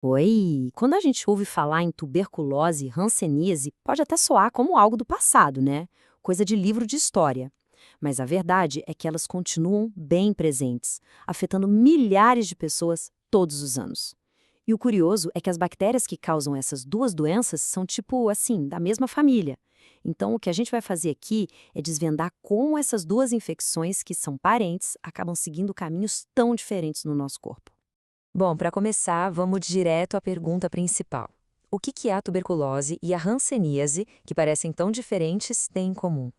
Oi! Quando a gente ouve falar em tuberculose e hanseníase, pode até soar como algo do passado, né? Coisa de livro de história. Mas a verdade é que elas continuam bem presentes, afetando milhares de pessoas todos os anos. E o curioso é que as bactérias que causam essas duas doenças são tipo assim, da mesma família. Então, o que a gente vai fazer aqui é desvendar como essas duas infecções, que são parentes, acabam seguindo caminhos tão diferentes no nosso corpo. Bom, para começar, vamos direto à pergunta principal. O que é a tuberculose e a hanseníase, que parecem tão diferentes, têm em comum?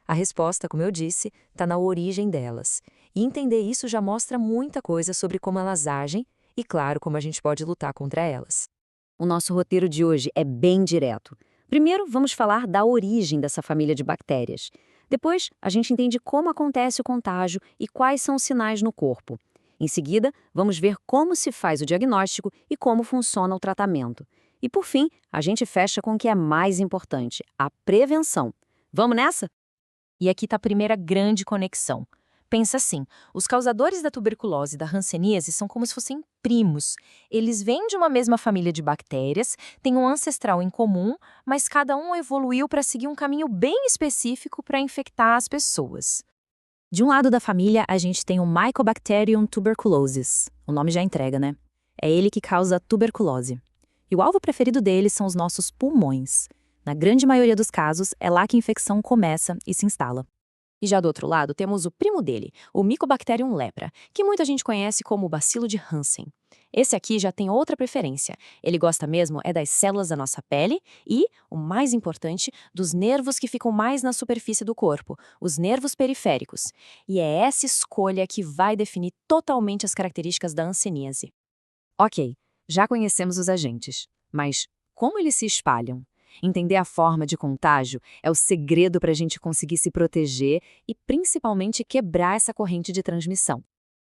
A resposta, como eu disse, está na origem delas. E entender isso já mostra muita coisa sobre como elas agem e, claro, como a gente pode lutar contra elas. O nosso roteiro de hoje é bem direto. Primeiro, vamos falar da origem dessa família de bactérias. Depois, a gente entende como acontece o contágio e quais são os sinais no corpo. Em seguida, vamos ver como se faz o diagnóstico e como funciona o tratamento. E por fim, a gente fecha com o que é mais importante, a prevenção. Vamos nessa? E aqui está a primeira grande conexão. Pensa assim, os causadores da tuberculose e da hanseníase são como se fossem primos. Eles vêm de uma mesma família de bactérias, têm um ancestral em comum, mas cada um evoluiu para seguir um caminho bem específico para infectar as pessoas. De um lado da família, a gente tem o Mycobacterium tuberculosis. O nome já entrega, né? É ele que causa a tuberculose. E o alvo preferido dele são os nossos pulmões. Na grande maioria dos casos, é lá que a infecção começa e se instala. E já do outro lado, temos o primo dele, o Mycobacterium lepra, que muita gente conhece como o bacilo de Hansen. Esse aqui já tem outra preferência. Ele gosta mesmo é das células da nossa pele e, o mais importante, dos nervos que ficam mais na superfície do corpo, os nervos periféricos. E é essa escolha que vai definir totalmente as características da hanseníase. Ok, já conhecemos os agentes, mas como eles se espalham? Entender a forma de contágio é o segredo para a gente conseguir se proteger e, principalmente, quebrar essa corrente de transmissão.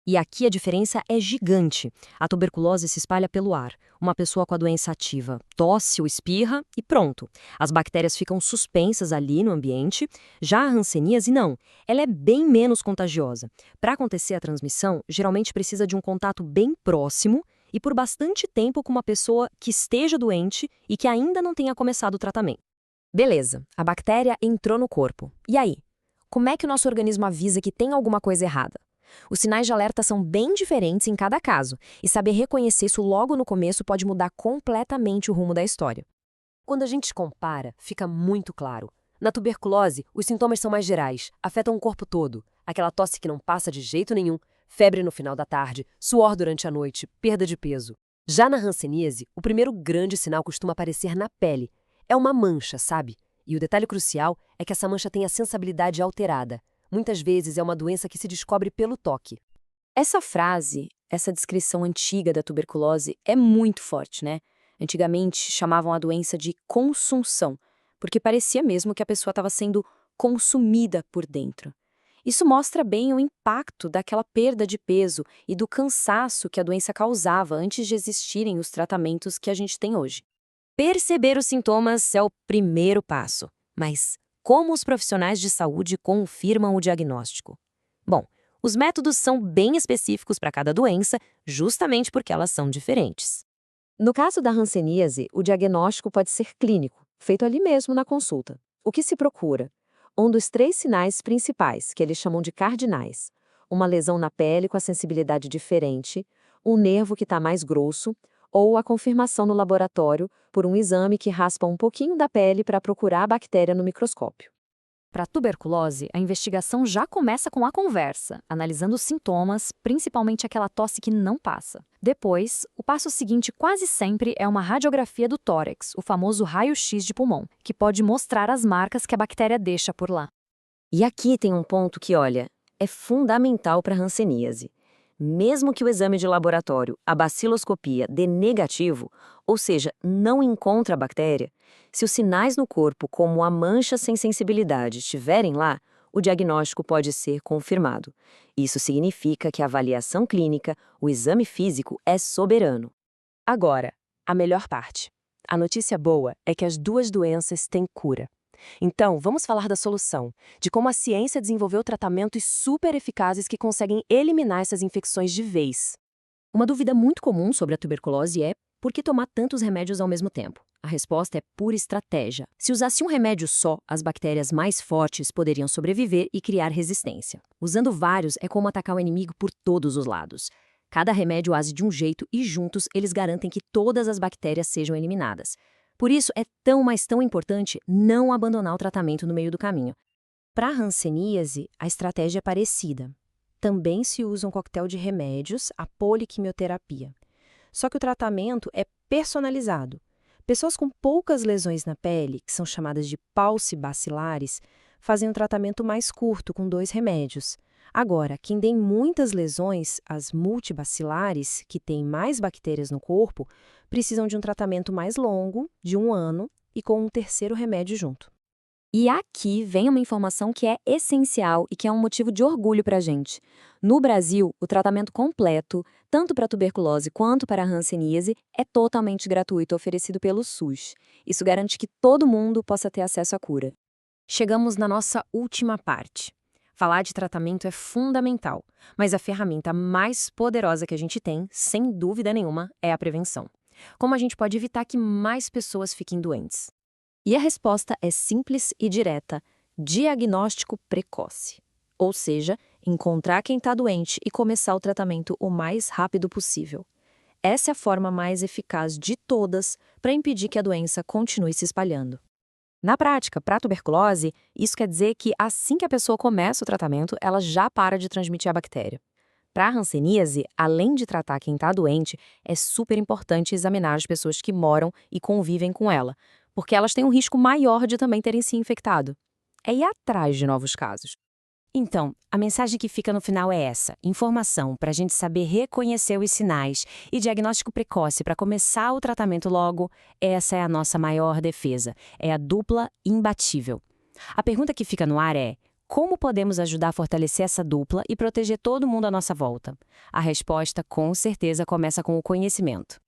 E aqui a diferença é gigante. A tuberculose se espalha pelo ar. Uma pessoa com a doença ativa tosse ou espirra e pronto. As bactérias ficam suspensas ali no ambiente. Já a hanseníase não. Ela é bem menos contagiosa. Para acontecer a transmissão, geralmente precisa de um contato bem próximo e por bastante tempo com uma pessoa que esteja doente e que ainda não tenha começado o tratamento. Beleza, a bactéria entrou no corpo. E aí? Como é que o nosso organismo avisa que tem alguma coisa errada? Os sinais de alerta são bem diferentes em cada caso, e saber reconhecer isso logo no começo pode mudar completamente o rumo da história. Quando a gente compara, fica muito claro. Na tuberculose, os sintomas são mais gerais, afetam o corpo todo. Aquela tosse que não passa de jeito nenhum, febre no final da tarde, suor durante a noite, perda de peso. Já na hanseníase, o primeiro grande sinal costuma aparecer na pele. É uma mancha, sabe? E o detalhe crucial é que essa mancha tem a sensibilidade alterada. Muitas vezes é uma doença que se descobre pelo toque. Essa frase, essa descrição antiga da tuberculose é muito forte, né? Antigamente chamavam a doença de consunção, porque parecia mesmo que a pessoa estava sendo consumida por dentro. Isso mostra bem o impacto daquela perda de peso e do cansaço que a doença causava antes de existirem os tratamentos que a gente tem hoje. Perceber os sintomas é o primeiro passo, mas como os profissionais de saúde confirmam o diagnóstico? Bom, os métodos são bem específicos para cada doença, justamente porque elas são diferentes. No caso da hanseníase, o diagnóstico pode ser clínico, feito ali mesmo na consulta. O que se procura? Um dos três sinais principais, que eles chamam de cardinais. Uma lesão na pele com a sensibilidade diferente, um nervo que está mais grosso, ou a confirmação no laboratório por um exame que raspa um pouquinho da pele para procurar a bactéria no microscópio. Para a tuberculose, a investigação já começa com a conversa, analisando os sintomas, principalmente aquela tosse que não passa. Depois, o passo seguinte quase sempre é uma radiografia do tórax, o famoso raio-x de pulmão, que pode mostrar as marcas que a bactéria deixa por lá. E aqui tem um ponto que, olha, é fundamental para a hanseníase. Mesmo que o exame de laboratório, a baciloscopia, dê negativo, ou seja, não encontra a bactéria, se os sinais no corpo, como a mancha sem sensibilidade, estiverem lá, o diagnóstico pode ser confirmado. Isso significa que a avaliação clínica, o exame físico, é soberano. Agora, a melhor parte. A notícia boa é que as duas doenças têm cura. Então, vamos falar da solução, de como a ciência desenvolveu tratamentos super eficazes que conseguem eliminar essas infecções de vez. Uma dúvida muito comum sobre a tuberculose é Por que tomar tantos remédios ao mesmo tempo? A resposta é pura estratégia. Se usasse um remédio só, as bactérias mais fortes poderiam sobreviver e criar resistência. Usando vários é como atacar o inimigo por todos os lados. Cada remédio age de um jeito e juntos eles garantem que todas as bactérias sejam eliminadas. Por isso é tão importante não abandonar o tratamento no meio do caminho. Para a hanseníase, a estratégia é parecida. Também se usa um coquetel de remédios, a poliquimioterapia. Só que o tratamento é personalizado. Pessoas com poucas lesões na pele, que são chamadas de paucibacilares, fazem um tratamento mais curto com 2 remédios. Agora, quem tem muitas lesões, as multibacilares, que têm mais bactérias no corpo, precisam de um tratamento mais longo, de 1 ano, e com um 3º remédio junto. E aqui vem uma informação que é essencial e que é um motivo de orgulho para a gente. No Brasil, o tratamento completo, tanto para a tuberculose quanto para a hanseníase, é totalmente gratuito, oferecido pelo SUS. Isso garante que todo mundo possa ter acesso à cura. Chegamos na nossa última parte. Falar de tratamento é fundamental, mas a ferramenta mais poderosa que a gente tem, sem dúvida nenhuma, é a prevenção. Como a gente pode evitar que mais pessoas fiquem doentes? E a resposta é simples e direta: diagnóstico precoce. Ou seja, encontrar quem está doente e começar o tratamento o mais rápido possível. Essa é a forma mais eficaz de todas para impedir que a doença continue se espalhando. Na prática, para a tuberculose, isso quer dizer que assim que a pessoa começa o tratamento, ela já para de transmitir a bactéria. Para a hanseníase, além de tratar quem está doente, é super importante examinar as pessoas que moram e convivem com ela, porque elas têm um risco maior de também terem se infectado. É ir atrás de novos casos. Então, a mensagem que fica no final é essa: informação para a gente saber reconhecer os sinais e diagnóstico precoce para começar o tratamento logo. Essa é a nossa maior defesa, é a dupla imbatível. A pergunta que fica no ar é: como podemos ajudar a fortalecer essa dupla e proteger todo mundo à nossa volta? A resposta, com certeza, começa com o conhecimento.